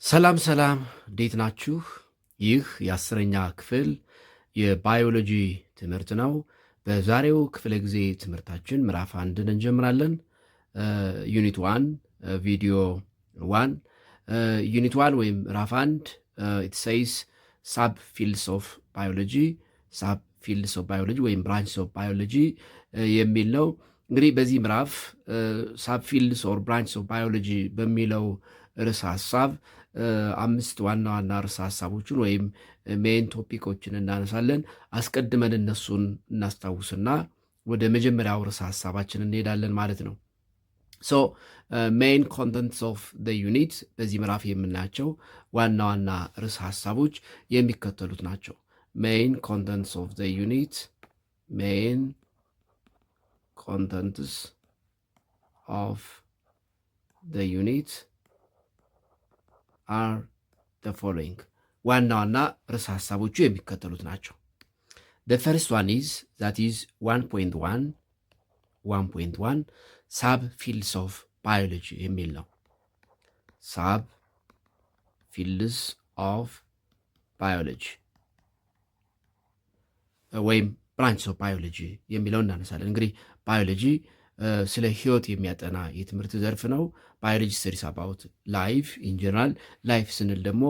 ሰላም ሰላም እንዴት ናችሁ? ይህ የ10ኛ ክፍል የባዮሎጂ ትምህርት ነው። በዛሬው ክፍለ ጊዜ ትምህርታችን ምዕራፍ 1ን እንጀምራለን። ዩኒት 1 ቪዲዮ 1 ዩኒት 1 ወይም ምዕራፍ 1 ኢት ሴይስ ሳብ ፊልድስ ኦፍ ባዮሎጂ ሳብ ፊልድስ ኦፍ ባዮሎጂ ወይም ብራንችስ ኦፍ ባዮሎጂ የሚል ነው። እንግዲህ በዚህ ምዕራፍ ሳብ ፊልድስ ኦር ብራንችስ ኦፍ ባዮሎጂ በሚለው ርዕሰ ሀሳብ 5 ዋና ዋና ርዕሰ ሀሳቦችን ወይም ሜን ቶፒኮችን እናነሳለን። አስቀድመን እነሱን እናስታውስና ወደ መጀመሪያው ርዕሰ ሀሳባችን እንሄዳለን ማለት ነው። ሶ ሜን ኮንተንትስ ኦፍ ዘ ዩኒት በዚህ ምዕራፍ የምናያቸው ዋና ዋና ርዕሰ ሀሳቦች የሚከተሉት ናቸው። ሜን ኮንተንትስ ኦፍ ዘ ዩኒት ሜን ኮንተንትስ ኦፍ ዘ ዩኒት አር the following ዋና ዋና ርዕሰ ሀሳቦቹ የሚከተሉት ናቸው። the first one is that is 1.1 ሳብ ፊልድስ ኦፍ ባዮሎጂ የሚል ነው። ሳብ ፊልድስ ኦፍ ባዮሎጂ ወይም ብራንችስ ኦፍ ባዮሎጂ የሚለው እናነሳለን። እንግዲህ ባዮሎጂ ስለ ህይወት የሚያጠና የትምህርት ዘርፍ ነው። ባዮሎጂ ስተዲስ አባውት ላይፍ ኢን ጀነራል። ላይፍ ስንል ደግሞ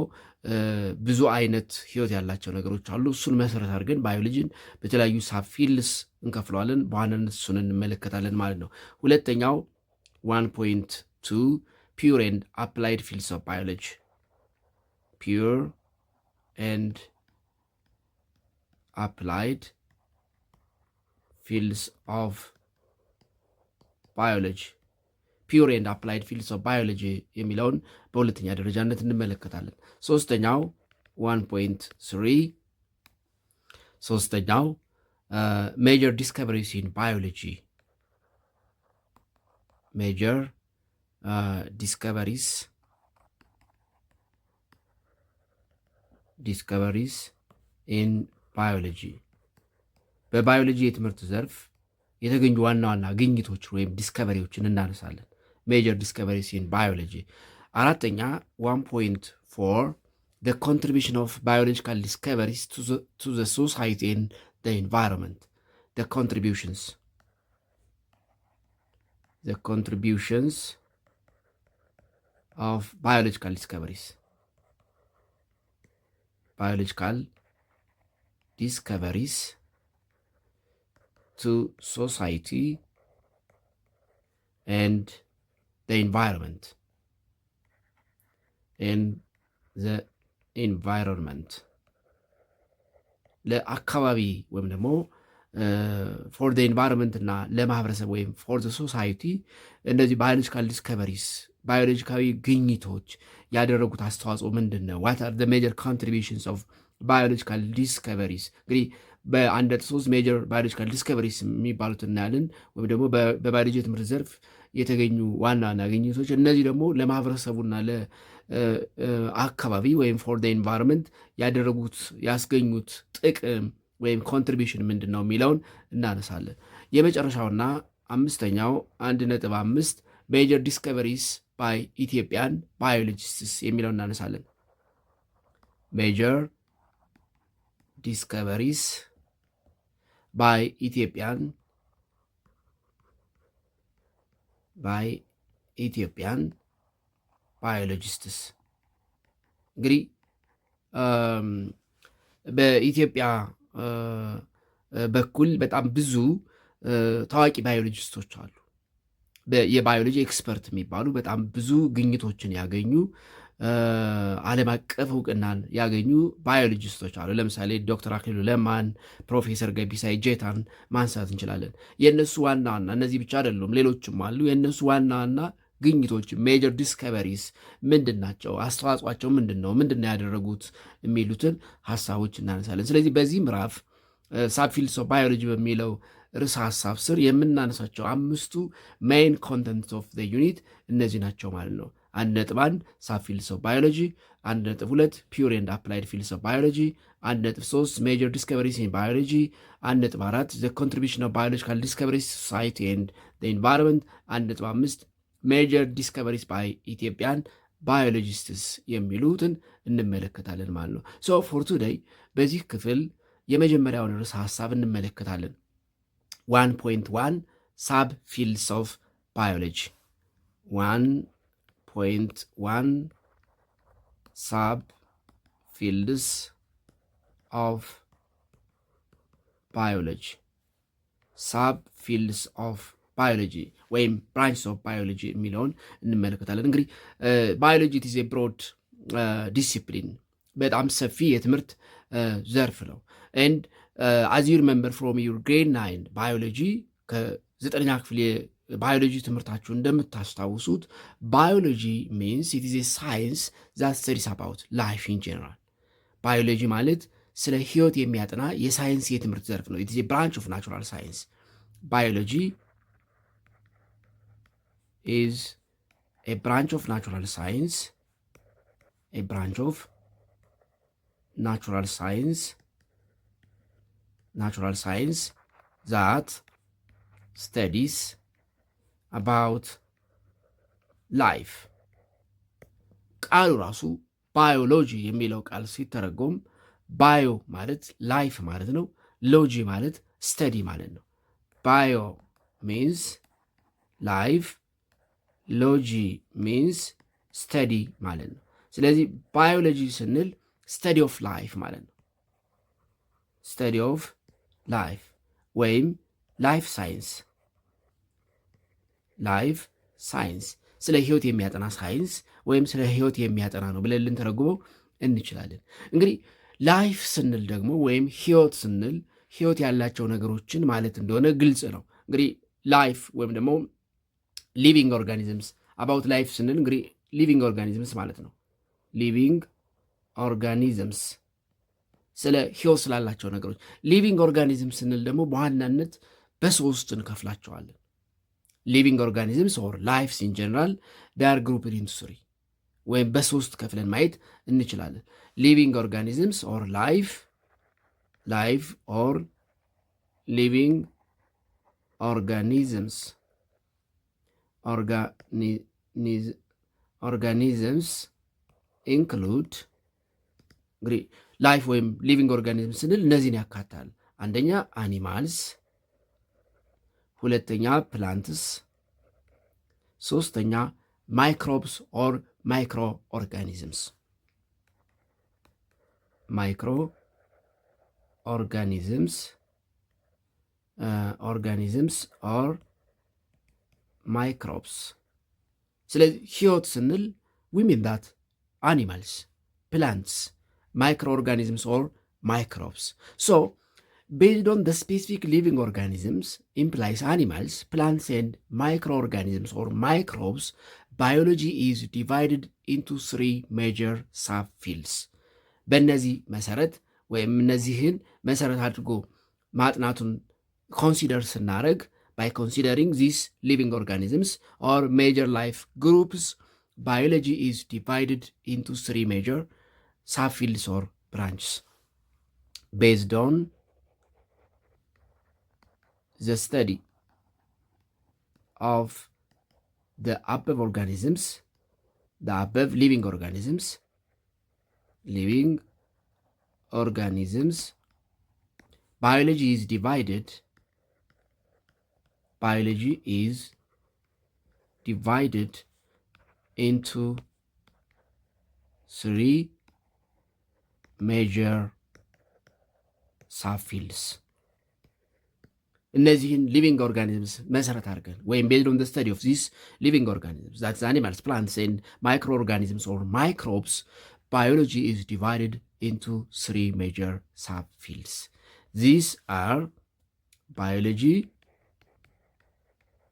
ብዙ አይነት ህይወት ያላቸው ነገሮች አሉ። እሱን መሰረት አድርገን ባዮሎጂን በተለያዩ ሳብ ፊልድስ እንከፍለዋለን። በዋናነት እሱን እንመለከታለን ማለት ነው። ሁለተኛው 1.2 ፒውር ኤንድ አፕላይድ ፊልድስ ኦፍ ባዮሎጂ ፒውር ኤንድ አፕላይድ ፊልድስ ኦፍ ባዮሎጂ ፒውር ኤንድ አፕላይድ ፊልድስ ኦፍ ባዮሎጂ የሚለውን በሁለተኛ ደረጃነት እንመለከታለን። ሶስተኛው 1.3 ሜጀር ዲስከቨሪስ ኢን ባዮሎጂ ሜጀር ዲስከቨሪስ ኢን ባዮሎጂ በባዮሎጂ የትምህርት ዘርፍ የተገኙ ዋና ዋና ግኝቶች ወይም ዲስከቨሪዎችን እናነሳለን። ሜጀር ዲስከቨሪስ ኢን ባዮሎጂ። አራተኛ 1.4 the contribution of biological discoveries to the society and the environment. The contributions of biological discoveries to society and the environment ለአካባቢ ወይም ደግሞ ፎር ዘ ኢንቫይሮንመንት እና ለማህበረሰብ ወይም ፎር ዘ ሶሳይቲ እነዚህ ባዮሎጂካል ዲስከቨሪስ ባዮሎጂካዊ ግኝቶች ያደረጉት አስተዋጽኦ ምንድን ነው? ዋት አር ዘ ሜጀር ኮንትሪቢዩሽንስ ኦፍ ባዮሎጂካል ዲስከቨሪስ። እንግዲህ በ1.3 ሜጀር ባዮሎጂካል ዲስከቨሪስ የሚባሉት እናያለን፣ ወይም ደግሞ በባዮሎጂ የትምህርት ዘርፍ የተገኙ ዋና ዋና ግኝቶች። እነዚህ ደግሞ ለማህበረሰቡና ለአካባቢ ወይም ፎር ዘ ኢንቫይሮንመንት ያስገኙት ጥቅም ወይም ኮንትሪቢሽን ምንድን ነው የሚለውን እናነሳለን። የመጨረሻውና አምስተኛው 1.5 ሜጀር ዲስከቨሪስ ባይ ኢትዮጵያን ባዮሎጂስትስ የሚለውን እናነሳለን። ሜጀር ዲስከቨሪስ ባይ ኢትዮጵያን ባዮሎጂስትስ። እንግዲህ በኢትዮጵያ በኩል በጣም ብዙ ታዋቂ ባዮሎጂስቶች አሉ። የባዮሎጂ ኤክስፐርት የሚባሉ በጣም ብዙ ግኝቶችን ያገኙ ዓለም አቀፍ እውቅናን ያገኙ ባዮሎጂስቶች አሉ። ለምሳሌ ዶክተር አክሊሉ ለማን፣ ፕሮፌሰር ገቢሳ እጀታን ማንሳት እንችላለን። የእነሱ ዋና ዋና እነዚህ ብቻ አይደሉም፣ ሌሎችም አሉ። የእነሱ ዋና ዋና ግኝቶች ሜጀር ዲስከቨሪስ ምንድን ናቸው? አስተዋጽኦአቸው ምንድን ነው? ምንድን ነው ያደረጉት? የሚሉትን ሀሳቦች እናነሳለን። ስለዚህ በዚህ ምዕራፍ ሳብ ፊልድስ ኦፍ ባዮሎጂ በሚለው ርዕሰ ሀሳብ ስር የምናነሳቸው 5ቱ ሜይን ኮንተንት ኦፍ ዘ ዩኒት እነዚህ ናቸው ማለት ነው። 1.1 ሳብ ፊልድስ ኦፍ ባዮሎጂ፣ 1.2 ፒውር ኤንድ አፕላይድ ፊልድስ ኦፍ ባዮሎጂ፣ 1.3 ሜጀር ዲስከቨሪስ ኢን ባዮሎጂ፣ 1.4 ዘ ኮንትሪቢሽን ኦፍ ባዮሎጂካል ዲስከቨሪስ ሶሳይቲ ኤንድ ዘ ኢንቫይሮንመንት፣ 1.5 ሜጀር ዲስከቨሪስ ባይ ኢትዮጵያን ባዮሎጂስትስ የሚሉትን እንመለከታለን ማለት ነው። ሶ ፎር ቱዴይ በዚህ ክፍል የመጀመሪያውን ርዕሰ ሐሳብ እንመለከታለን። 1.1 ሳብ ፊልድስ ኦፍ ባዮሎጂ 1.1 ሳብ ፊልድስ ኦፍ ባዮሎጂ ሳብ ፊልድስ ኦፍ ባዮሎጂ ወይም ብራንችስ ኦፍ ባዮሎጂ የሚለውን እንመለከታለን። እንግዲህ ባዮሎጂ ኢዝ ኤ ብሮድ ዲሲፕሊን በጣም ሰፊ የትምህርት ዘርፍ ነው። ኤንድ አዝ ዩ ሪመምበር ፍሮም ዩር ግሬድ 9 ባዮሎጂ ከ9ኛ ክፍል ባዮሎጂ ትምህርታችሁ እንደምታስታውሱት ባዮሎጂ ሚንስ ኢት ኢዝ ኤ ሳይንስ ዛት ስተዲስ አባውት ላይፍ ኢን ጀነራል። ባዮሎጂ ማለት ስለ ህይወት የሚያጠና የሳይንስ የትምህርት ዘርፍ ነው። ኢት ኢዝ ኤ ብራንች ኦፍ ናቹራል ሳይንስ። ባዮሎጂ ኢዝ ኤ ብራንች ኦፍ ናቹራል ሳይንስ a branch of natural science that studies about life። ቃሉ ራሱ ባዮሎጂ የሚለው ቃል ሲተረጎም ባዮ ማለት ላይፍ ማለት ነው። ሎጂ ማለት ስተዲ ማለት ነው። ባዮ ሚንስ ላይፍ፣ ሎጂ ሚንስ ስተዲ ማለት ነው። ስለዚህ ባዮሎጂ ስንል ስተዲ ኦፍ ላይፍ ማለት ነው። ስተዲ ኦፍ ላይፍ ወይም ላይፍ ሳይንስ፣ ላይፍ ሳይንስ ስለ ህይወት የሚያጠና ሳይንስ ወይም ስለ ህይወት የሚያጠና ነው ብለን ልንተረጉመው እንችላለን። እንግዲህ ላይፍ ስንል ደግሞ ወይም ህይወት ስንል ህይወት ያላቸው ነገሮችን ማለት እንደሆነ ግልጽ ነው። እንግዲህ ላይፍ ወይም ደግሞ ሊቪንግ ኦርጋኒዝምስ አባውት ላይፍ ስንል እንግዲህ ሊቪንግ ኦርጋኒዝምስ ማለት ነው። ሊቪንግ ኦርጋኒዝምስ ስለ ህይወት ስላላቸው ነገሮች። ሊቪንግ ኦርጋኒዝም ስንል ደግሞ በዋናነት በሶስት እንከፍላቸዋለን። ሊቪንግ ኦርጋኒዝምስ ኦር ላይፍስ ኢን ጀነራል ዳር ግሩፕድ ኢንቱ ስሪ ወይም በሶስት ከፍለን ማየት እንችላለን። ሊቪንግ ኦርጋኒዝምስ ኦር ላይፍ ኦር ሊቪንግ ኦርጋኒዝምስ ኢንክሉድ እንግዲህ ላይፍ ወይም ሊቪንግ ኦርጋኒዝም ስንል እነዚህን ያካታል። አንደኛ አኒማልስ፣ ሁለተኛ ፕላንትስ፣ ሶስተኛ ማይክሮብስ ኦር ማይክሮ ኦርጋኒዝምስ። ማይክሮ ኦርጋኒዝምስ ኦር ማይክሮብስ። ስለዚህ ህይወት ስንል ዊ ሚን ዳት animals, plants, microorganisms or microbes. So, based on the specific living organisms implies animals, plants and microorganisms or microbes, biology is divided into three major subfields. በእነዚህ መሰረት ወይም እነዚህን መሰረት አድርጎ ማጥናቱን ኮንሲደር ስናደርግ by considering these living organisms or major life groups, biology is divided into three major subfields or branches based on the study of the above organisms, the above living organisms, biology is divided into three major subfields. እነዚህን ሊቪንግ ኦርጋኒዝምስ መሰረት አድርገን ወይም ቤዝድ ኦን ዘ ስተዲ ኦፍ ዚስ ሊቪንግ ኦርጋኒዝምስ ዛትስ አኒማልስ ፕላንትስ ኤንድ ማይክሮ ኦርጋኒዝምስ ኦር ማይክሮብስ ባዮሎጂ ኢዝ ዲቫይድድ ኢንቱ ትሪ ሜጀር ሳብፊልድስ ዚስ አር biology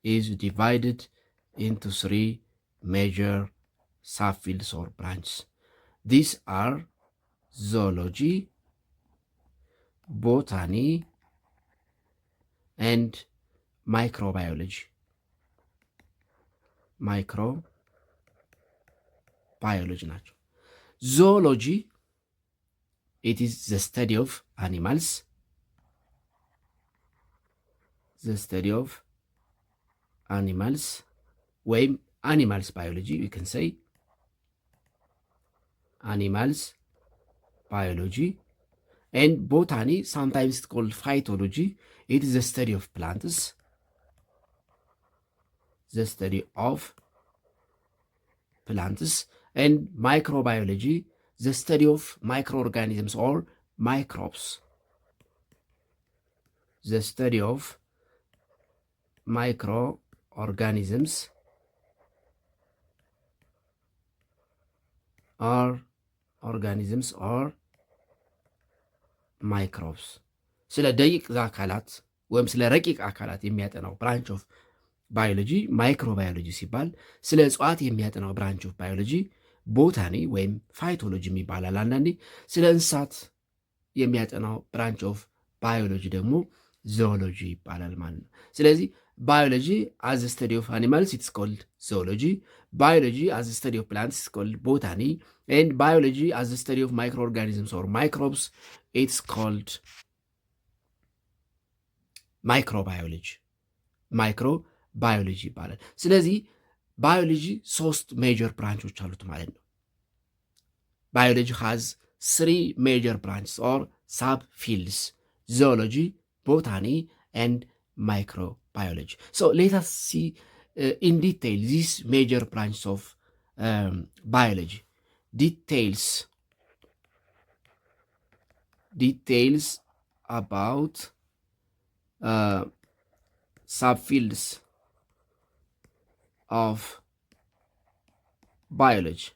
is divided into three major subfields or branches. These are zoology, botany, and microbiology. Microbiology ናቸው። Zoology, it is the study of animals, ወይም animals biology we can say. animals biology. And botany, sometimes it's called phytology. It is the study of plants, the study of plants. And microbiology, the study of microorganisms or microbes, the study of microorganisms or ማይክሮብስ። ስለ ደቂቅ አካላት ወይም ስለ ረቂቅ አካላት የሚያጠናው ብራንች ኦፍ ባዮሎጂ ማይክሮባዮሎጂ ሲባል፣ ስለ እጽዋት የሚያጠናው ብራንች ኦፍ ባዮሎጂ ቦታኒ ወይም ፋይቶሎጂ ይባላል። አንዳንዴ ስለ እንስሳት የሚያጠናው ብራንች ኦፍ ባዮሎጂ ደግሞ ዞኦሎጂ ይባላል ማለት ነው። ስለዚህ ባዮሎጂ አዝ ስተዲ ኦፍ አኒማልስ ኢትስ ኮልድ ዞኦሎጂ፣ ባዮሎጂ አዝ ስተዲ ኦፍ ፕላንትስ ኢትስ ኮልድ ቦታኒ፣ ኤንድ ባዮሎጂ አዝ ስተዲ ኦፍ ማይክሮ ኦርጋኒዝምስ ኦር ማይክሮብስ ኢትስ ኮልድ ማይክሮባዮሎጂ ይባላል። ስለዚህ ባዮሎጂ 3 ሜጀር ብራንቾች አሉት ማለት ነው። ባዮሎጂ ሃዝ 3 ሜጀር ብራንችስ ኦር ሳብ ፊልድስ: ዞኦሎጂ፣ ቦታኒ and microbiology. So let us see in detail these major branches of biology. Details about subfields of biology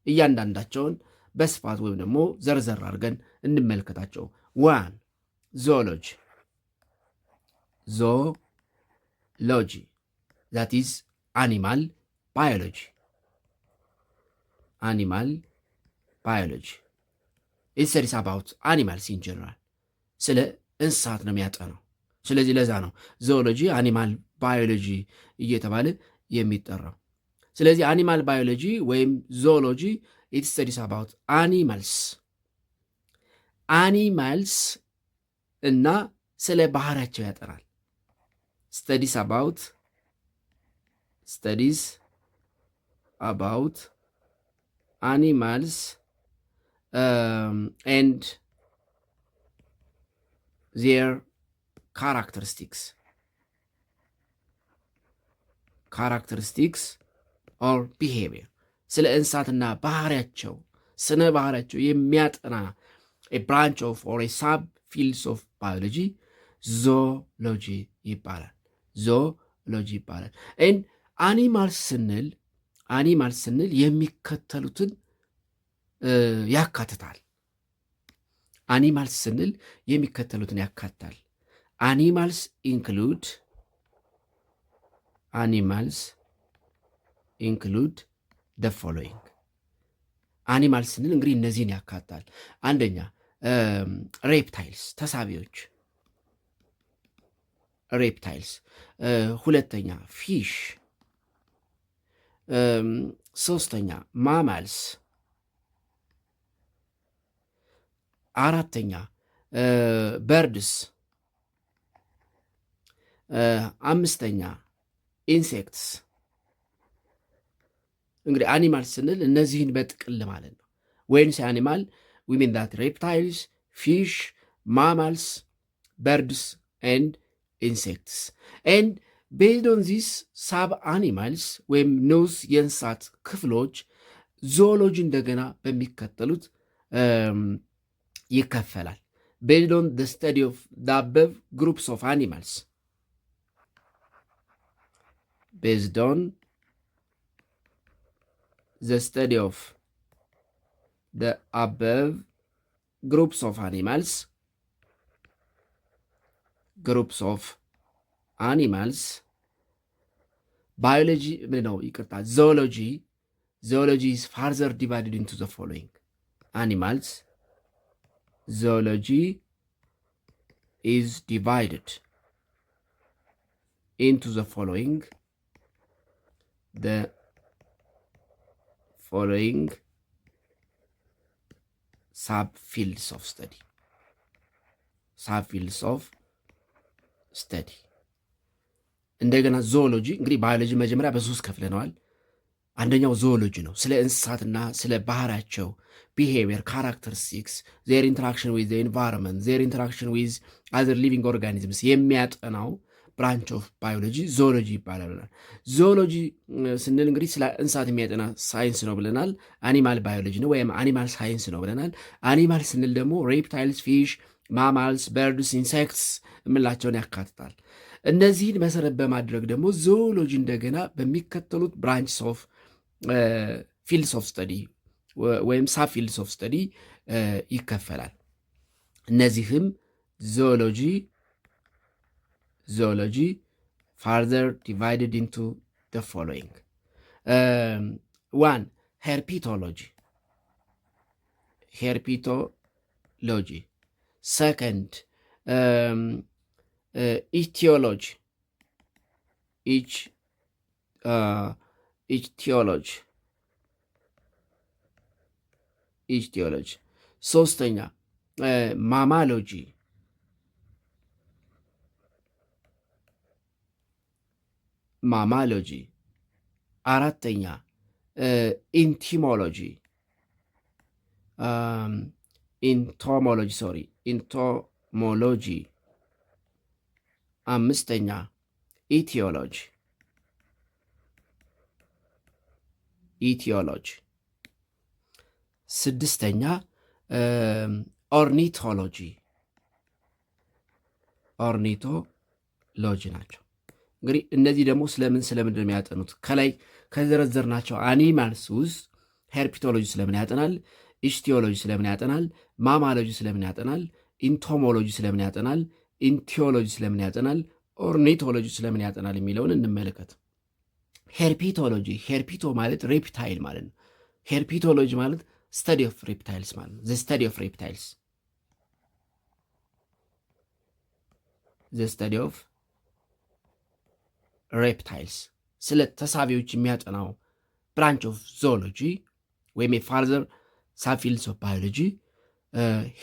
እያንዳንዳቸውን በስፋት ወይም ደግሞ ዘርዘር አድርገን እንመልከታቸው። 1. zoology, that is animal biology. It studies about animals in general. ስለ እንስሳት ነው የሚያጠናው። ስለዚህ ለዛ ነው ዞኦሎጂ አኒማል ባዮሎጂ እየተባለ የሚጠራው። ስለዚህ አኒማል ባዮሎጂ ወይም ዞኦሎጂ it studies about animals እና ስለ ባህሪያቸው ያጠናል። studies about animals and their characteristics or behavior. ስለ እንስሳትና ባህሪያቸው ስነ ባህሪያቸው የሚያጠና a branch of or a sub fields of biology ዞኦሎጂ ይባላል። and animals ስንል የሚከተሉትን ያካትታል። animals include the following. animals ስንል እንግዲህ እነዚህን ያካትታል። አንደኛ ሬፕታይልስ ተሳቢዎች፣ ሁለተኛ ፊሽ፣ ሶስተኛ ማማልስ፣ አራተኛ በርድስ፣ አምስተኛ ኢንሴክትስ። እንግዲህ አኒማል ስንል እነዚህን በጥቅል ማለት ነው። ወይንስ አኒማል we mean that reptiles, fish, mammals, birds and insects. And based on these sub-animals ወይም ንዑስ የእንስሳት ክፍሎች ዞኦሎጂ እንደገና በሚከተሉት ይከፈላል። based on the study of the above groups of animals. based on the study of the above groups of animals, biology, zoology is further divided into the following. Animals, zoology is divided into the following. subfields of study. እንደገና ዞኦሎጂ እንግዲህ ባዮሎጂ መጀመሪያ በሶስት ከፍለነዋል። አንደኛው ዞኦሎጂ ነው። ስለ እንስሳትና ስለ ባህሪያቸው ቢሄቪየር፣ ካራክተሪስቲክስ፣ ዜር ኢንተራክሽን ዊዝ ኤንቫይሮንመንት፣ ዜር ኢንተራክሽን ዊዝ አዘር ሊቪንግ ኦርጋኒዝምስ የሚያጠናው ብራንች ኦፍ ባዮሎጂ ዞኦሎጂ ይባላል። ዞኦሎጂ ስንል እንግዲህ ስለ እንስሳት የሚያጠና ሳይንስ ነው ብለናል። አኒማል ባዮሎጂ ነው ወይም አኒማል ሳይንስ ነው ብለናል። አኒማል ስንል ደግሞ ሬፕታይልስ፣ ፊሽ፣ ማማልስ፣ በርድስ፣ ኢንሴክትስ የምላቸውን ያካትታል። እነዚህን መሰረት በማድረግ ደግሞ ዞኦሎጂ እንደገና በሚከተሉት ብራንችስ ኦፍ ፊልድስ ኦፍ ስተዲ ወይም ሳብ ፊልድስ ኦፍ ስተዲ ይከፈላል። እነዚህም ዞኦሎጂ ፋርዘር ዲቫይድድ ኢንቱ the following. 1. Herpetology. 2nd, ichthyology. ichthyology. 3ኛ mammalogy. 4ኛ entomology. entomology. 5ኛ etiology. 6ኛ ornithology ናቸው። እንግዲህ እነዚህ ደግሞ ስለምን የሚያጠኑት ከላይ ከዘረዘርናቸው አኒማልስ ውስጥ ሄርፒቶሎጂ ስለምን ያጠናል፣ ኢችቲዮሎጂ ስለምን ያጠናል፣ ማማሎጂ ስለምን ያጠናል፣ ኢንቶሞሎጂ ስለምን ያጠናል፣ ኢንቲዮሎጂ ስለምን ያጠናል፣ ኦርኒቶሎጂ ስለምን ያጠናል የሚለውን እንመለከት። ሄርፒቶ ማለት ሬፕታይል ማለት ነው። ሄርፒቶሎጂ ማለት ስተዲ ኦፍ ሬፕታይልስ ማለት ነው። ስተዲ ኦፍ ሬፕታይልስ ስተዲ ኦፍ ሬፕታይልስ ስለ ተሳቢዎች የሚያጠናው ብራንች ኦፍ ዞኦሎጂ ወይም የፋርዘር ሳብፊልድስ ኦፍ ባዮሎጂ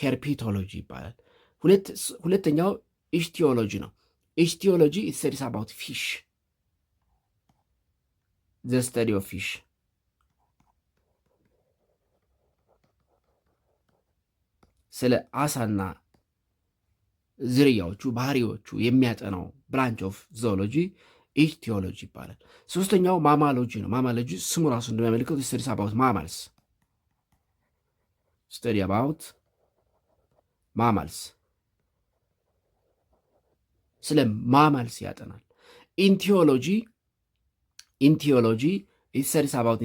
ሄርፒቶሎጂ ይባላል። ሁለተኛው ኢችቲዮሎጂ ነው። ኢችቲዮሎጂ ስተዲስ አባውት ፊሽ ዘ ስተዲ ኦፍ ፊሽ። ስለ አሳና ዝርያዎቹ ባህሪዎቹ የሚያጠናው ብራንች ኦፍ ዞኦሎጂ ኢችቲዮሎጂ ይባላል። 3ኛው ማማሎጂ ነው። ማማሎጂ ስሙ ራሱ እንደሚያመለክተው ስተዲስ አባውት ማማልስ ስተዲ አባውት ማማልስ ስለ ማማልስ ያጠናል። ኢንቲዮሎጂ ስተዲስ አባውት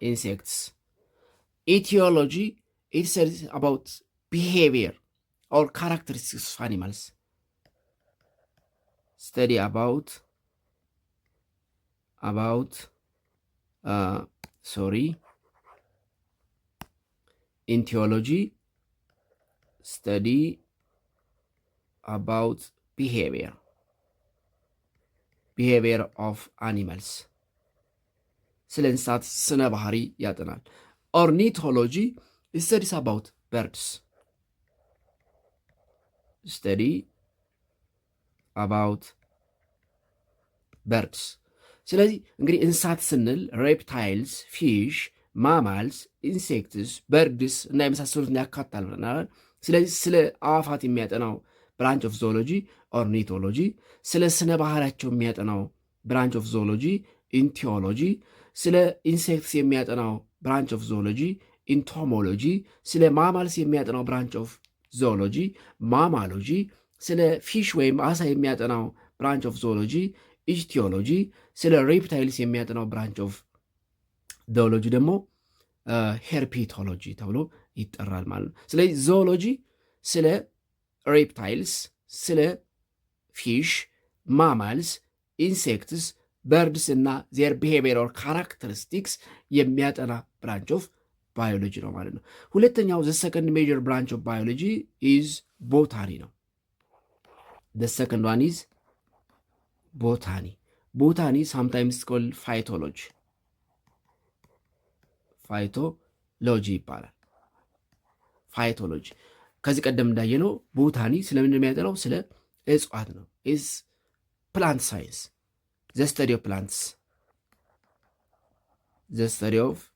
ኢንሴክትስ ኢቲዮሎጂ ስተዲስ አባውት ቢሄቪየር or characteristics of animals. Study about entomology, study about behavior of animals. ስለ እንስሳት ስነ ባህሪ ያጠናል። Ornithology studies about birds. study about birds. ስለዚህ እንግዲህ እንስሳት ስንል ሬፕታይልስ፣ ፊሽ፣ ማማልስ፣ ኢንሴክትስ፣ በርድስ እና የመሳሰሉትን ያካትታል ብለናል። ስለዚህ ስለ አዋፋት የሚያጠናው ብራንች ኦፍ ዞኦሎጂ ኦርኒቶሎጂ፣ ስለ ስነ ባህሪያቸው የሚያጠናው ብራንች ኦፍ ዞኦሎጂ ኢንቲዮሎጂ፣ ስለ ኢንሴክትስ የሚያጠናው ብራንች ኦፍ ዞኦሎጂ ኢንቶሞሎጂ፣ ስለ ማማልስ የሚያጠናው ብራንች ኦፍ ዞኦሎጂ ማማሎጂ፣ ስለ ፊሽ ወይም አሳ የሚያጠናው ብራንች ኦፍ ዞኦሎጂ ኢችቲዮሎጂ፣ ስለ ሬፕታይልስ የሚያጠናው ብራንች ኦፍ ዞኦሎጂ ደግሞ ሄርፒቶሎጂ ተብሎ ይጠራል ማለት ነው። ስለዚህ ዞኦሎጂ ስለ ሬፕታይልስ፣ ስለ ፊሽ፣ ማማልስ፣ ኢንሴክትስ፣ በርድስ እና ዜር ቢሄቪየር ኦር ካራክተሪስቲክስ የሚያጠና ብራንች ኦፍ ባዮሎጂ ነው ማለት ነው። ሁለተኛው ዘ ሰከንድ ሜጀር ብራንች ኦፍ ባዮሎጂ ኢዝ ቦታኒ ነው። ዘ ሰከንድ ዋን ኢዝ ቦታኒ ሳምታይምስ ኮልድ ፋይቶሎጂ ይባላል። ፋይቶሎጂ ከዚህ ቀደም እንዳየነው ቦታኒ ስለምን የሚያጠናው ስለ እጽዋት ነው። ኢዝ plant science, the study of plants, the study of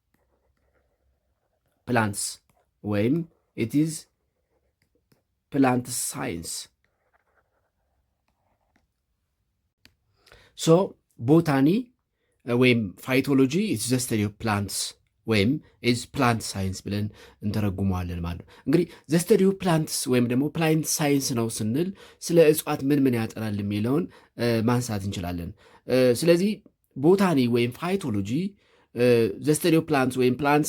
plants ወይም it is plant science. so ቦታኒ ወይም ፋይቶሎጂ is the study of plants ወይም is plant science ብለን እንተረጉመዋለን ማለት ነው። እንግዲህ the study of plants ወይም ደግሞ plant science ነው ስንል ስለ እጽዋት ምን ያጠናል የሚለውን ማንሳት እንችላለን። ስለዚህ ቦታኒ ወይም ፋይቶሎጂ the study of plants ወይም plant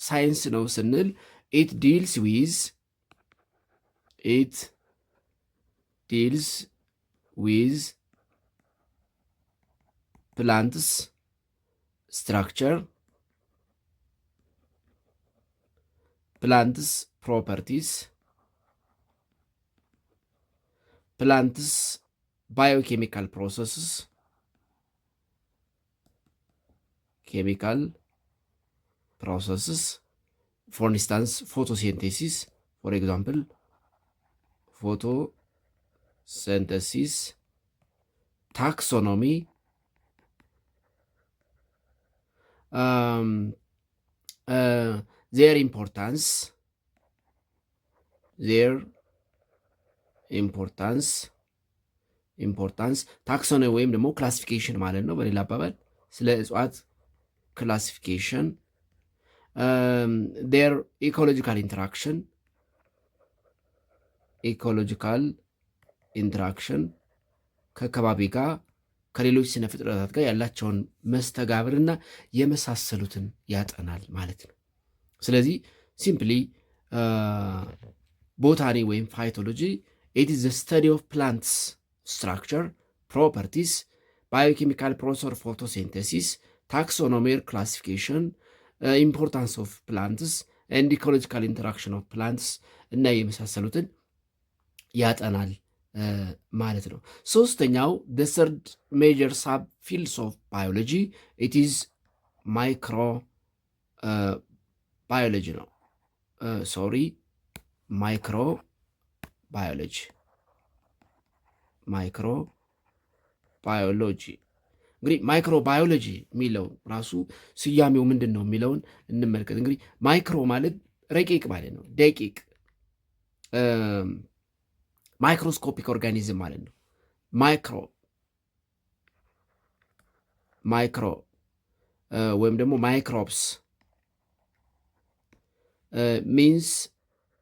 science ነው ስንል it deals with plants structure, plants properties, plants biochemical processes, chemical processes, for instance photosynthesis, for example photosynthesis, taxonomy, their importance, ታክሶኖሚ ወይም ደግሞ ክላሲፊኬሽን ማለት ነው። በሌላ አባባል ስለ እጽዋት ክላሲፊኬሽን፣ their ecological interaction ከከባቢ ጋር ከሌሎች ስነ ፍጥረታት ጋር ያላቸውን መስተጋብርና የመሳሰሉትን ያጠናል ማለት ነው። ስለዚህ ሲምፕሊ ቦታኒ ወይም ፋይቶሎጂ it is the study of plants structure, properties, biochemical process or photosynthesis, taxonomy or classification, importance of plants and ecological interaction of plants እና የመሳሰሉትን ያጠናል ማለት ነው። ሶስተኛው the third major sub fields of biology, it is microbiology ነው። ማይክሮባዮሎጂ እንግዲህ ማይክሮባዮሎጂ የሚለው ራሱ ስያሜው ምንድን ነው የሚለውን እንመልከት። እንግዲህ ማይክሮ ማለት ረቂቅ ማለት ነው፣ ደቂቅ ማይክሮስኮፒክ ኦርጋኒዝም ማለት ነው። ማይክሮ ወይም ደግሞ ማይክሮብስ ሚንስ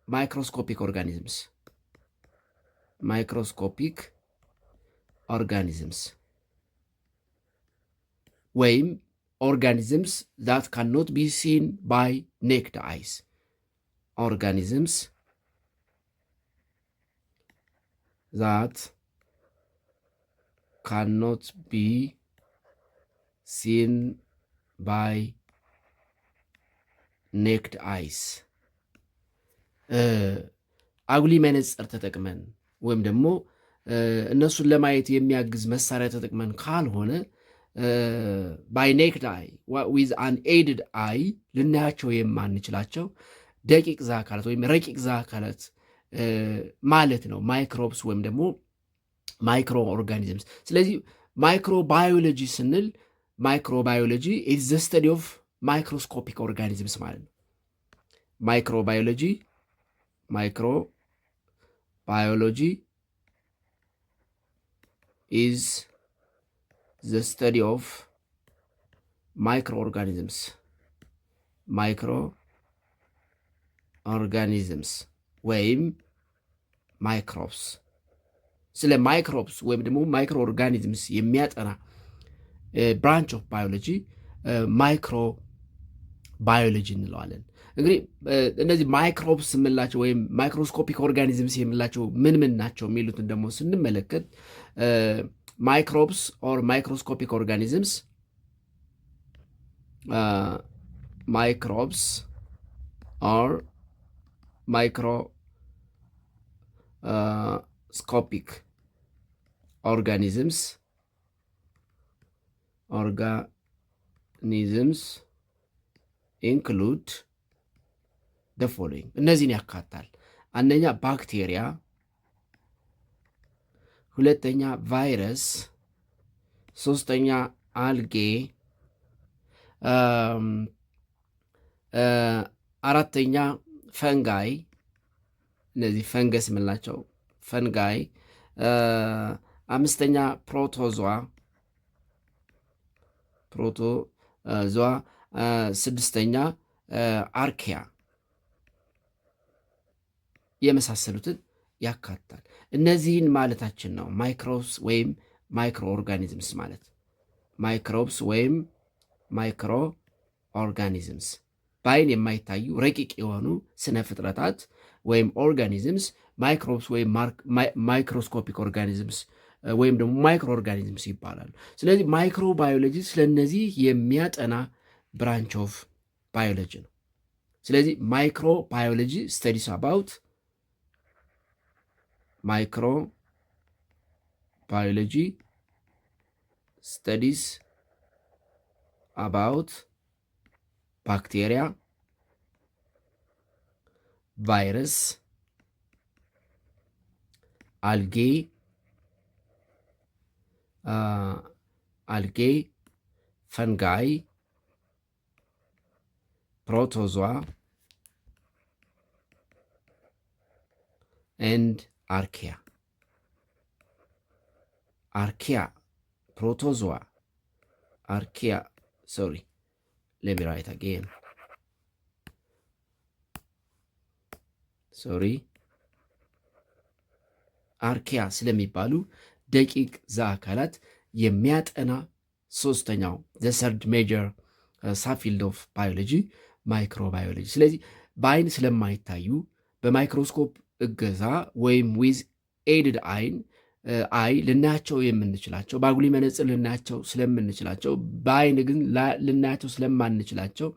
ማይክሮስኮፒክ ኦርጋኒዝምስ ወይም ኦርጋኒዝምስ that cannot be seen by naked eyes, organisms that cannot be seen by naked eyes አጉሊ መነጽር ተጠቅመን ወይም ደግሞ እነሱን ለማየት የሚያግዝ መሳሪያ ተጠቅመን ካልሆነ by naked eye with an aided eye ልናያቸው የማንችላቸው ደቂቅ አካላት ወይም ረቂቅ አካላት ማለት ነው ማይክሮብስ ወይም ደግሞ ማይክሮ ኦርጋኒዝምስ። ስለዚህ ማይክሮባዮሎጂ ስንል ማይክሮባዮሎጂ is the study of microscopic organisms ማለት ነው። ማይክሮባዮሎጂ is the study of microorganisms ወይም ማይክሮብስ። ስለ ማይክሮብስ ወይም ደግሞ ማይክሮ ኦርጋኒዝምስ የሚያጠና ብራንች ኦፍ ባዮሎጂ ማይክሮ ባዮሎጂ እንለዋለን። እንግዲህ እነዚህ ማይክሮብስ የምንላቸው ወይም ማይክሮስኮፒክ ኦርጋኒዝምስ የምንላቸው ምን ናቸው የሚሉትን ደግሞ ስንመለከት ማይክሮብስ ኦር ማይክሮስኮፒክ ኦርጋኒዝምስ ኦር ማይክሮስኮፒክ ኦርጋኒዝምስ ኢንክሉድ the following እነዚህን ያካታል። አንደኛ ባክቴሪያ፣ ሁለተኛ ቫይረስ፣ ሶስተኛ አልጌ፣ አራተኛ ፈንጋይ፣ እነዚህ ፈንገስ የምንላቸው ፈንጋይ፣ አምስተኛ ፕሮቶዞዋ፣ ስድስተኛ አርኪያ የመሳሰሉትን ያካትታል። እነዚህን ማለታችን ነው ማይክሮብስ ወይም ማይክሮ ኦርጋኒዝምስ ማለት። ማይክሮብስ ወይም ማይክሮ ኦርጋኒዝምስ በአይን የማይታዩ ረቂቅ የሆኑ ስነ ፍጥረታት ወይም ኦርጋኒዝምስ ማይክሮብስ ወይም ማይክሮስኮፒክ ኦርጋኒዝምስ ወይም ደግሞ ማይክሮ ኦርጋኒዝምስ ይባላሉ። ስለዚህ ማይክሮ ባዮሎጂ ስለነዚህ የሚያጠና ብራንች ኦፍ ባዮሎጂ ነው። ስለዚህ ማይክሮ ባዮሎጂ ስተዲስ አባውት ማይክሮ ባዮሎጂ ስተዲስ አባውት ባክቴሪያ፣ ቫይረስ፣ አልጌ፣ ፈንጋይ፣ ፕሮቶዞዋ ኤንድ አርኪያ። ፕሮቶዞዋ፣ አርኪያ sorry let me write again አርኪያ ስለሚባሉ ደቂቅ ዘአካላት የሚያጠና ሶስተኛው the third major subfield of biology ማይክሮባዮሎጂ። ስለዚህ በአይን ስለማይታዩ በማይክሮስኮፕ እገዛ ወይም ዊዝ ኤድድ አይ ልናያቸው የምንችላቸው በአጉሊ መነጽር ልናያቸው ስለምንችላቸው በአይን ግን ልናያቸው ስለማንችላቸው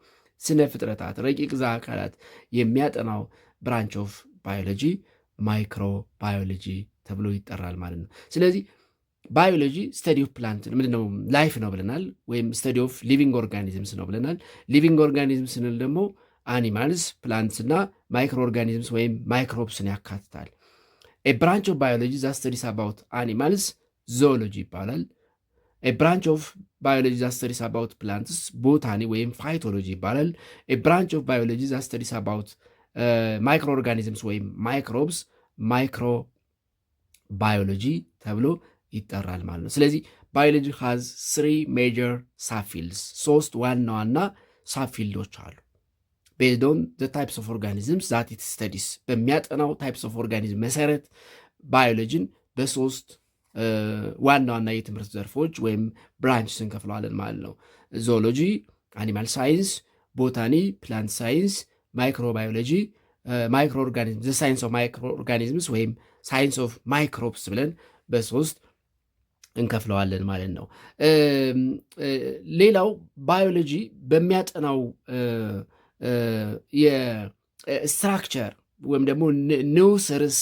ስነ ፍጥረታት ረቂቅ ዘአካላት የሚያጠናው ብራንች ኦፍ ባዮሎጂ ማይክሮባዮሎጂ ተብሎ ይጠራል ማለት ነው። ስለዚህ ባዮሎጂ ስተዲ ኦፍ ፕላንት ምንድነው? ላይፍ ነው ብለናል፣ ወይም ስተዲ ኦፍ ሊቪንግ ኦርጋኒዝምስ ነው ብለናል። ሊቪንግ ኦርጋኒዝም ስንል ደግሞ አኒማልስ፣ ፕላንትስ እና ማይክሮ ኦርጋኒዝምስ ወይም ማይክሮብስን ያካትታል። ኤ ብራንች ኦፍ ባዮሎጂ ዛት ስተዲስ አባውት አኒማልስ ዞሎጂ ይባላል። ኤ ብራንች ኦፍ ባዮሎጂ ዛት ስተዲስ አባውት ፕላንትስ ቦታኒ ወይም ፋይቶሎጂ ይባላል። ኤ ብራንች ኦፍ ባዮሎጂ ዛት ስተዲስ አባውት ማይክሮ ኦርጋኒዝምስ ወይም ማይክሮብስ ማይክሮ ባዮሎጂ ተብሎ ይጠራል ማለት ነው። ስለዚህ ባዮሎጂ ሃዝ 3 ሜጀር ሳብፊልድስ፣ 3 ዋና ዋና ሳብፊልዶች አሉ። ቤዝድ ኦን ዘ ታይፕስ ኦፍ ኦርጋኒዝምስ ዛት ኢት ስተዲስ፣ በሚያጠናው ታይፕስ ኦፍ ኦርጋኒዝም መሰረት ባዮሎጂን በ3 ዋና ዋና የትምህርት ዘርፎች ወይም ብራንችስ እንከፍለዋለን ማለት ነው። ዞሎጂ አኒማል ሳይንስ፣ ቦታኒ ፕላንት ሳይንስ፣ ማይክሮባዮሎጂ ማይክሮ ኦርጋኒዝም ዘ ሳይንስ ኦፍ ማይክሮ ኦርጋኒዝምስ ወይም ሳይንስ ኦፍ ማይክሮብስ ብለን በ3 እንከፍለዋለን ማለት ነው። ሌላው ባዮሎጂ በሚያጠናው የስትራክቸር ወይም ደግሞ ንዑስ ርዕስ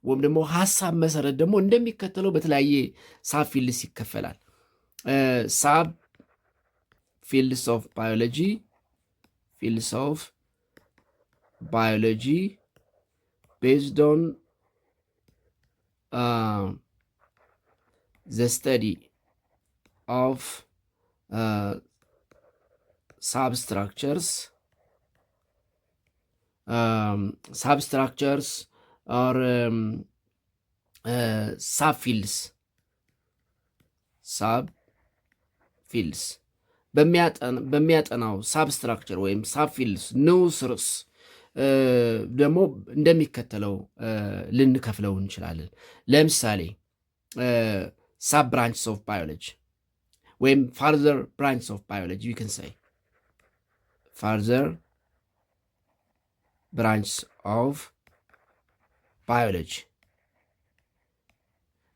ወይም ደግሞ ሀሳብ መሰረት ደግሞ እንደሚከተለው በተለያየ ሳብ ፊልድስ ይከፈላል። ሳብ ፊልድስ ኦፍ ባዮሎጂ ቤዝድ ኦን the study of substructures or subfields በሚያጠናው ሳብስትራክቸር ወይም ሳብፊልድስ ንዑስ ርዕስ ደግሞ እንደሚከተለው ልንከፍለው እንችላለን። ለምሳሌ sub branches of biology ወይም further branches of biology you can say further branches of biology።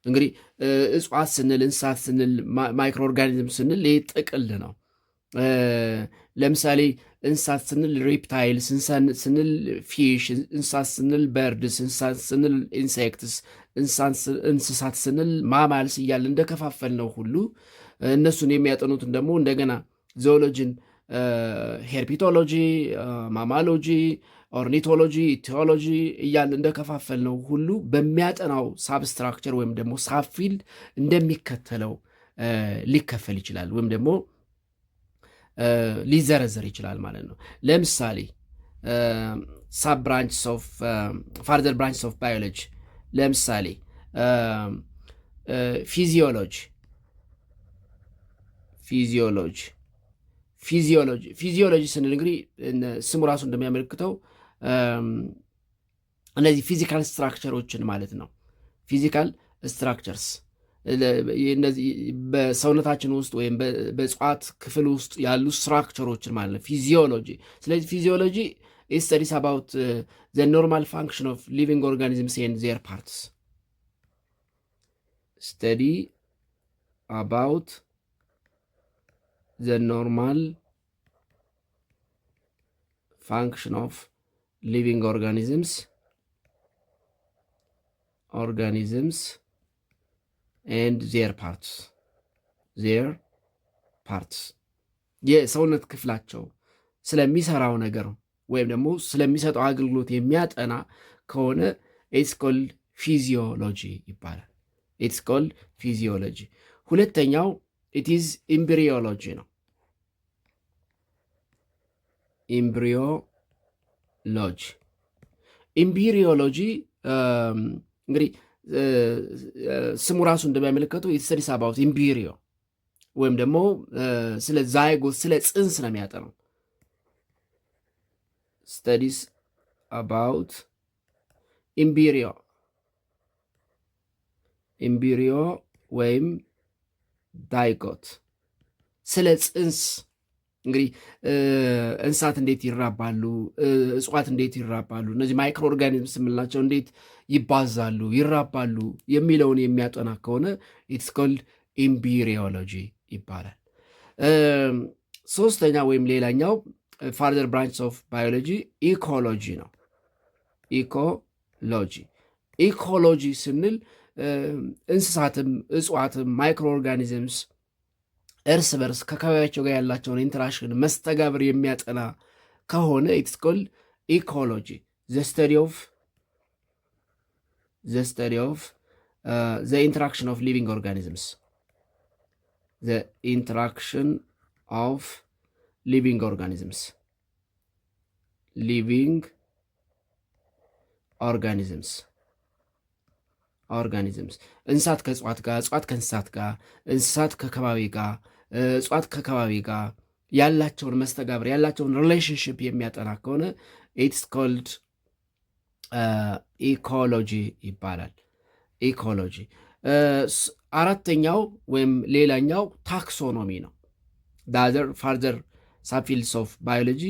እንግዲህ እጽዋት ስንል እንስሳት ስንል ማይክሮ ኦርጋኒዝም ስንል ይህ ጥቅል ነው። ለምሳሌ እንስሳት ስንል ሬፕታይልስ፣ ስንል ፊሽ፣ እንስሳት ስንል በርድስ፣ እንስሳት ስንል ኢንሴክትስ፣ እንስሳት ስንል ማማልስ እያለ እንደከፋፈል ነው ሁሉ እነሱን የሚያጠኑትን ደግሞ እንደገና ዞሎጂን ሄርፒቶሎጂ፣ ማማሎጂ፣ ኦርኒቶሎጂ፣ ኢቲዮሎጂ እያለ እንደከፋፈል ነው ሁሉ በሚያጠናው ሳብስትራክቸር ወይም ደግሞ ሳብፊልድ እንደሚከተለው ሊከፈል ይችላል ወይም ደግሞ ሊዘረዘር ይችላል ማለት ነው። ለምሳሌ ሳብ ብራንችስ ኦፍ ፋርዘር ብራንችስ ኦፍ ባዮሎጂ ለምሳሌ ፊዚዮሎጂ ስንል እንግዲህ ስሙ ራሱ እንደሚያመለክተው እነዚህ ፊዚካል ስትራክቸሮችን ማለት ነው። ፊዚካል ስትራክቸርስ በሰውነታችን ውስጥ ወይም በእጽዋት ክፍል ውስጥ ያሉ ስትራክቸሮችን ማለት ነው ፊዚዮሎጂ። ስለዚህ ፊዚዮሎጂ studies about the normal function of living organisms and their parts. Study about the normal function of living organisms and their parts የሰውነት ክፍላቸው ስለሚሰራው ነገር ወይም ደግሞ ስለሚሰጠው አገልግሎት የሚያጠና ከሆነ ኢትስ ኮልድ ፊዚዮሎጂ ይባላል። ኢትስ ኮልድ ፊዚዮሎጂ። ሁለተኛው ኢት ኢዝ ኢምብሪዮሎጂ ነው። ኢምብሪዮሎጂ እንግዲህ ስሙ ራሱ እንደሚያመለከተው ኢት ስተዲስ አባውት ኢምብሪዮ ወይም ደግሞ ስለ ዛይጎት ስለ ጽንስ ነው የሚያጠናው። studies about embryo ወይም ዳይጎት ስለ ጽንስ። እንግዲህ እንስሳት እንዴት ይራባሉ፣ እጽዋት እንዴት ይራባሉ፣ እነዚህ ማይክሮ ኦርጋኒዝምስ የምንላቸው እንዴት ይባዛሉ፣ ይራባሉ የሚለውን የሚያጠና ከሆነ ኢትስ ኮልድ ኢምብሪዮሎጂ ይባላል። ሶስተኛ ወይም ሌላኛው ፋርዘር ብራንች ኦፍ ባዮሎጂ ኢኮሎጂ ነው። ኢኮሎጂ ስንል እንስሳትም እጽዋትም ማይክሮ ኦርጋኒዝምስ እርስ በርስ ከአካባቢያቸው ጋር ያላቸውን ኢንተራክሽን መስተጋብር የሚያጠና ከሆነ ኢትስ ኮልድ ኢኮሎጂ ዘ ስተዲ ኦፍ ዘ ኢንተራክሽን ኦፍ ሊቪንግ ኦርጋኒዝምስ living organisms እንስሳት ከእጽዋት ጋር፣ እጽዋት ከእንስሳት ጋር፣ እንስሳት ከከባቢ ጋር፣ እጽዋት ከከባቢ ጋር ያላቸውን መስተጋብር ያላቸውን ሪሌሽንሽፕ የሚያጠና ከሆነ ኢትስ ኮልድ ኢኮሎጂ ይባላል። ኢኮሎጂ። አራተኛው ወይም ሌላኛው ታክሶኖሚ ነው። ፋርዘር ሳብፊልድስ ኦፍ ባዮሎጂ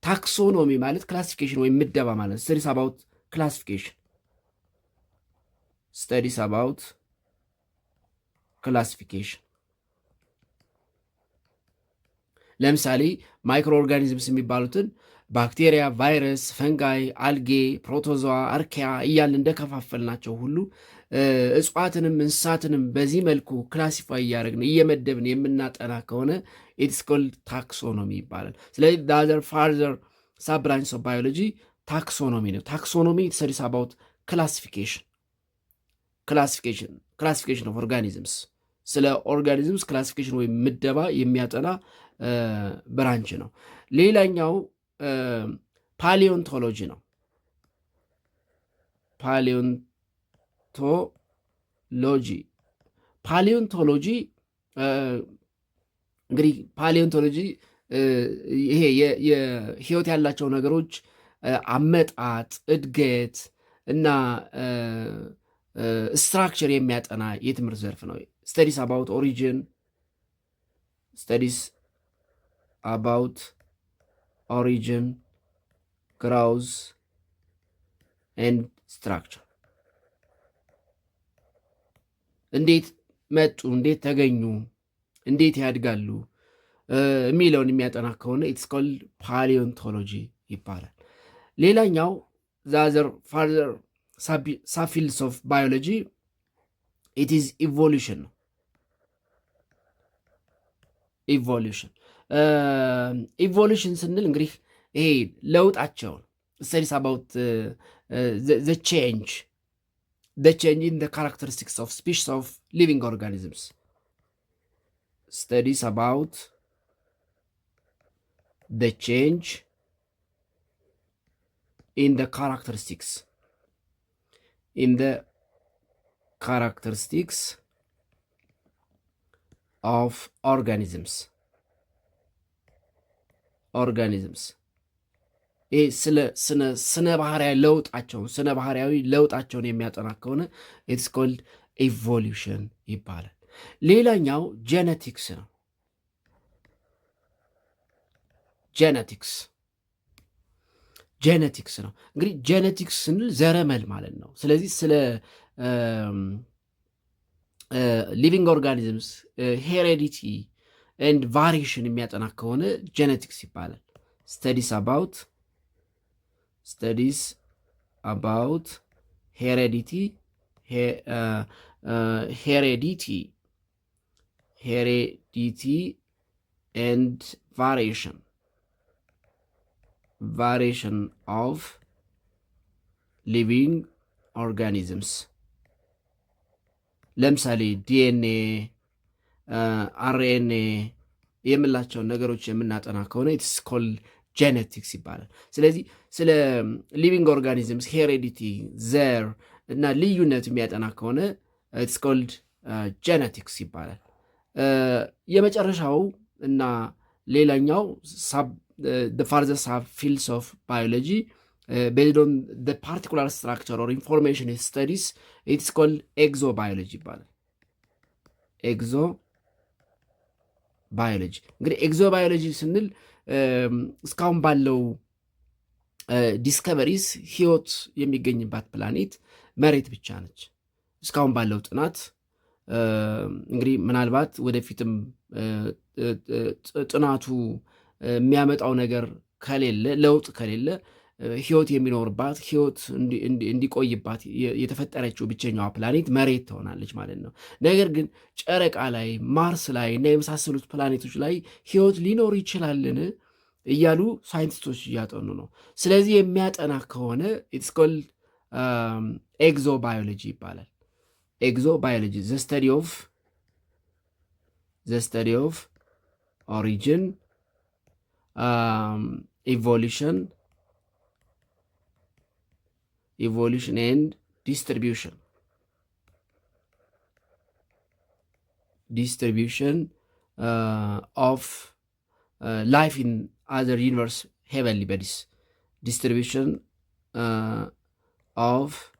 ታክሶኖሚ ማለት ክላሲፊኬሽን ወይም ምደባ ማለት ስተዲስ አባውት ክላሲፊኬሽን። ለምሳሌ ማይክሮ ኦርጋኒዝምስ የሚባሉትን ባክቴሪያ፣ ቫይረስ፣ ፈንጋይ፣ አልጌ፣ ፕሮቶዞዋ፣ አርኪያ እያልን እንደከፋፈልናቸው ሁሉ እጽዋትንም እንስሳትንም በዚህ መልኩ ክላሲፋይ እያደረግን እየመደብን የምናጠና ከሆነ ኢትስ ኮልድ ታክሶኖሚ ይባላል። ስለዚህ ዳዘር ፋርዘር ሳብ ብራንችስ ኦፍ ባዮሎጂ ታክሶኖሚ ነው። ታክሶኖሚ ስተዲስ አባውት ክላሲፊኬሽን ኦፍ ኦርጋኒዝምስ፣ ስለ ኦርጋኒዝምስ ክላሲፊኬሽን ወይም ምደባ የሚያጠና ብራንች ነው። ሌላኛው ፓሊዮንቶሎጂ ነው። ፓሊዮንቶሎጂ እንግዲህ ፓሊዮንቶሎጂ ይሄ የህይወት ያላቸው ነገሮች አመጣጥ፣ እድገት እና ስትራክቸር የሚያጠና የትምህርት ዘርፍ ነው። ስተዲስ አባውት ኦሪጅን ግሮውዝ ኤንድ ስትራክቸር። እንዴት መጡ፣ እንዴት ተገኙ፣ እንዴት ያድጋሉ የሚለውን የሚያጠና ከሆነ ኢትስ ኮልድ ፓሊዮንቶሎጂ ይባላል። ሌላኛው ዛዘር ፋርዘር ሳብፊልድስ ኦፍ ባዮሎጂ ኢት ኢዝ ኢቮሉሽን ነው። ኢቮሉሽን ስንል እንግዲህ ይሄ ለውጣቸውን ስተዲስ አባውት ዘ ቼንጅ the change in the characteristics of species of living organisms. Studies about the change in the characteristics of organisms ይህ ስነ ባህሪያዊ ለውጣቸውን የሚያጠና ከሆነ ኢትስ ኮልድ ኢቮሉሽን ይባላል። ሌላኛው ጄኔቲክስ ነው። ጄኔቲክስ ነው እንግዲህ ጄኔቲክስ ስንል ዘረመል ማለት ነው። ስለዚህ ስለ ሊቪንግ ኦርጋኒዝምስ ሄሬዲቲ ኤንድ ቫሪሽን የሚያጠና ከሆነ ጄኔቲክስ ይባላል። studies about heredity and variation of living organisms. ለምሳሌ ዲኤንኤ አርኤንኤ የምላቸውን ነገሮች የምናጠና ከሆነ ኢትስ ኮልድ ጄኔቲክስ ይባላል። ስለዚህ ስለ ሊቪንግ ኦርጋኒዝምስ ሄሬዲቲ፣ ዘር እና ልዩነት የሚያጠና ከሆነ ኢትስ ኮልድ ጄኔቲክስ ይባላል። የመጨረሻው እና ሌላኛው ፋርዘር ሳብ ፊልድስ ኦፍ ባዮሎጂ based on the particular structure or information it studies, it's called exobiology ይባላል። ኤግዞባዮሎጂ እንግዲህ ኤግዞባዮሎጂ ስንል እስካሁን ባለው ዲስከቨሪስ ህይወት የሚገኝባት ፕላኔት መሬት ብቻ ነች። እስካሁን ባለው ጥናት እንግዲህ ምናልባት ወደፊትም ጥናቱ የሚያመጣው ነገር ከሌለ ለውጥ ከሌለ ህይወት የሚኖርባት ህይወት እንዲቆይባት የተፈጠረችው ብቸኛዋ ፕላኔት መሬት ትሆናለች ማለት ነው። ነገር ግን ጨረቃ ላይ፣ ማርስ ላይ እና የመሳሰሉት ፕላኔቶች ላይ ህይወት ሊኖር ይችላልን እያሉ ሳይንቲስቶች እያጠኑ ነው። ስለዚህ የሚያጠና ከሆነ ኢትስ ኮልድ ኤግዞባዮሎጂ ይባላል። ኤግዞባዮሎጂ ዘ ስተዲ ኦፍ ኦሪጂን evolution and distribution of life in other universe heavenly bodies. Distribution of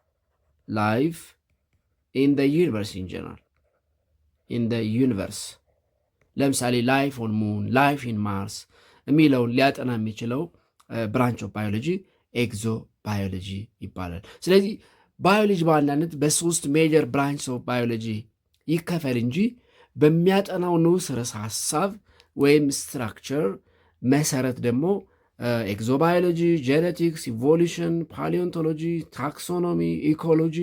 life in the universe in general, in the universe. ለምሳሌ ላይፍ ኦን ሙን፣ ላይፍ ኢን ማርስ የሚለውን ሊያጠና የሚችለው ብራንች ኦፍ ባዮሎጂ ኤግዞ ባዮሎጂ ይባላል። ስለዚህ ባዮሎጂ በዋናነት በሶስት ሜጀር ብራንች ኦፍ ባዮሎጂ ይከፈል እንጂ በሚያጠናው ንዑስ ርዕሰ ሀሳብ ወይም ስትራክቸር መሰረት ደግሞ ኤግዞባዮሎጂ፣ ጄኔቲክስ፣ ኢቮሉሽን፣ ፓሊዮንቶሎጂ፣ ታክሶኖሚ፣ ኢኮሎጂ፣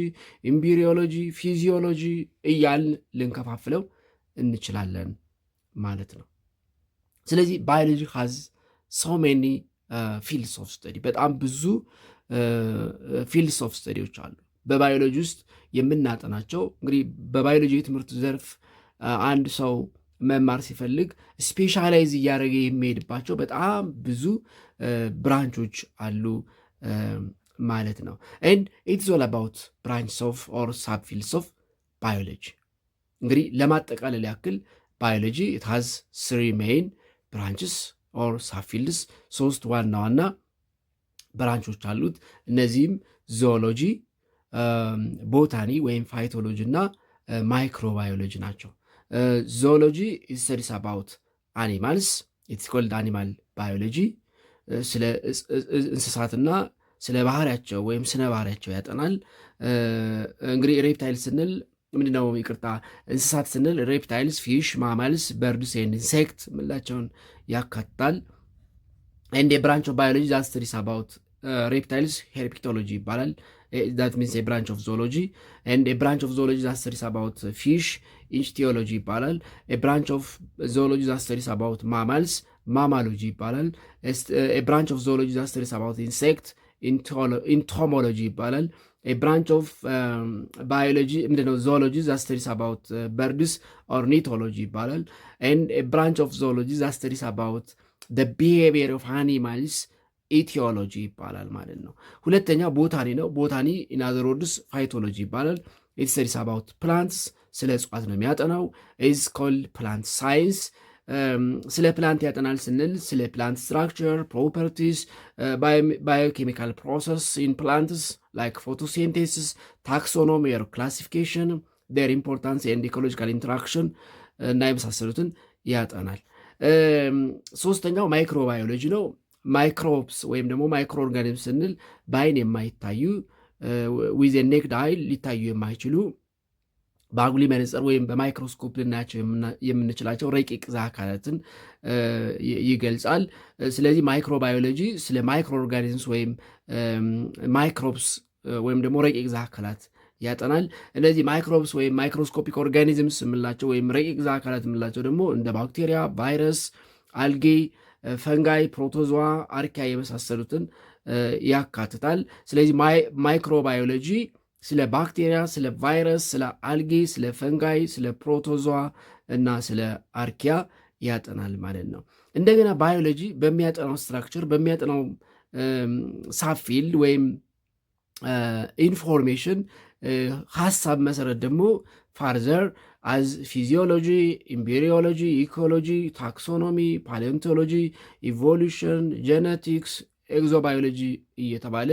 ኢምብሪዮሎጂ፣ ፊዚዮሎጂ እያልን ልንከፋፍለው እንችላለን ማለት ነው። ስለዚህ ባዮሎጂ ሃዝ ሶ ሜኒ ፊልድስ ኦፍ ስተዲ፣ በጣም ብዙ ፊልድስ ኦፍ ስተዲዎች አሉ በባዮሎጂ ውስጥ የምናጠናቸው። እንግዲህ በባዮሎጂ የትምህርት ዘርፍ አንድ ሰው መማር ሲፈልግ ስፔሻላይዝ እያደረገ የሚሄድባቸው በጣም ብዙ ብራንቾች አሉ ማለት ነው። ኤንድ ኢትስ ኦል አባውት ብራንችስ ኦፍ ኦር ሳብ ፊልድስ ኦፍ ባዮሎጂ። እንግዲህ ለማጠቃለል ያክል ባዮሎጂ ኢት ሃዝ ስሪ ሜይን ብራንችስ ኦር ሳብ ፊልድስ፣ ሶስት ዋና ዋና ብራንቾች አሉት። እነዚህም ዞኦሎጂ፣ ቦታኒ ወይም ፋይቶሎጂ እና ማይክሮባዮሎጂ ናቸው። ዞኦሎጂ ስተዲስ አባውት አኒማልስ፣ ኢትስ ኮልድ አኒማል ባዮሎጂ። ስለ እንስሳትና ስለ ባህሪያቸው ወይም ስነ ባህሪያቸው ያጠናል። እንግዲህ ሬፕታይል ስንል ምንድነው? ይቅርታ፣ እንስሳት ስንል ሬፕታይልስ፣ ፊሽ፣ ማማልስ፣ በርድስ ኤንድ ኢንሴክት ምላቸውን ያካትታል። ኤንድ የብራንች ኦፍ ባዮሎጂ ዛት ስተዲስ አባውት reptiles herpetology ይባላል። that means a branch of zoology. and a branch of zoology that studies about fish ichthyology ይባላል። a branch of zoology that studies about mammals mammalogy ይባላል። a branch of zoology that studies about insect entomology ይባላል። ብራንች ኦፍ ባዮሎጂ ምንድነው? ዞሎጂ ዛት ስተዲስ አባውት በርድስ ኦርኒቶሎጂ ይባላል። ኤንድ ብራንች ኦፍ ዞሎጂ ዛት ስተዲስ አባውት ቢሄቪየር ኦፍ አኒማልስ ኢቲዮሎጂ ይባላል ማለት ነው። ሁለተኛ ቦታኒ ነው። ቦታኒ ኢን አዘር ወርድስ ፋይቶሎጂ ይባላል። ኢት ስተዲስ አባውት ፕላንትስ፣ ስለ እጽዋት ነው የሚያጠናው። ኢዝ ኮልድ ፕላንት ሳይንስ። ስለ ፕላንት ያጠናል ስንል ስለ ፕላንት ስትራክቸር፣ ፕሮፐርቲስ፣ ባዮኬሚካል ፕሮሰስ ኢን ፕላንትስ ላይክ ፎቶሲንቴሲስ፣ ታክሶኖሚ ኦር ክላሲፊኬሽን፣ ዴር ኢምፖርታንስ ኤንድ ኢኮሎጂካል ኢንተራክሽን እና የመሳሰሉትን ያጠናል። ሶስተኛው ማይክሮባዮሎጂ ነው። ማይክሮብስ ወይም ደግሞ ማይክሮ ኦርጋኒዝም ስንል በአይን የማይታዩ ዊዝ ኔክድ አይ ሊታዩ የማይችሉ በአጉሊ መነጽር ወይም በማይክሮስኮፕ ልናያቸው የምንችላቸው ረቂቅ አካላትን ይገልጻል። ስለዚህ ማይክሮባዮሎጂ ስለ ማይክሮ ኦርጋኒዝምስ ወይም ማይክሮብስ ወይም ደግሞ ረቂቅ አካላት ያጠናል። እነዚህ ማይክሮብስ ወይም ማይክሮስኮፒክ ኦርጋኒዝምስ የምንላቸው ወይም ረቂቅ አካላት የምንላቸው ደግሞ እንደ ባክቴሪያ፣ ቫይረስ፣ አልጌ፣ ፈንጋይ፣ ፕሮቶዞዋ፣ አርኪያ የመሳሰሉትን ያካትታል። ስለዚህ ማይክሮባዮሎጂ ስለ ባክቴሪያ፣ ስለ ቫይረስ፣ ስለ አልጌ፣ ስለ ፈንጋይ፣ ስለ ፕሮቶዞዋ እና ስለ አርኪያ ያጠናል ማለት ነው። እንደገና ባዮሎጂ በሚያጠናው ስትራክቸር በሚያጠናው ሳብፊልድ ወይም ኢንፎርሜሽን ሀሳብ መሰረት ደግሞ ፋርዘር አዝ ፊዚዮሎጂ፣ ኢምብሪዮሎጂ፣ ኢኮሎጂ፣ ታክሶኖሚ፣ ፓሌንቶሎጂ፣ ኢቮሉሽን፣ ጄኔቲክስ፣ ኤግዞባዮሎጂ እየተባለ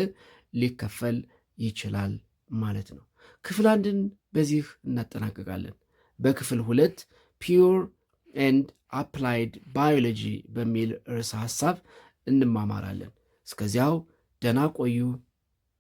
ሊከፈል ይችላል ማለት ነው። ክፍል 1ን በዚህ እናጠናቀቃለን። በክፍል 2 ፒውር ኤንድ አፕላይድ ባዮሎጂ በሚል ርዕሰ ሀሳብ እንማማራለን። እስከዚያው ደህና ቆዩ።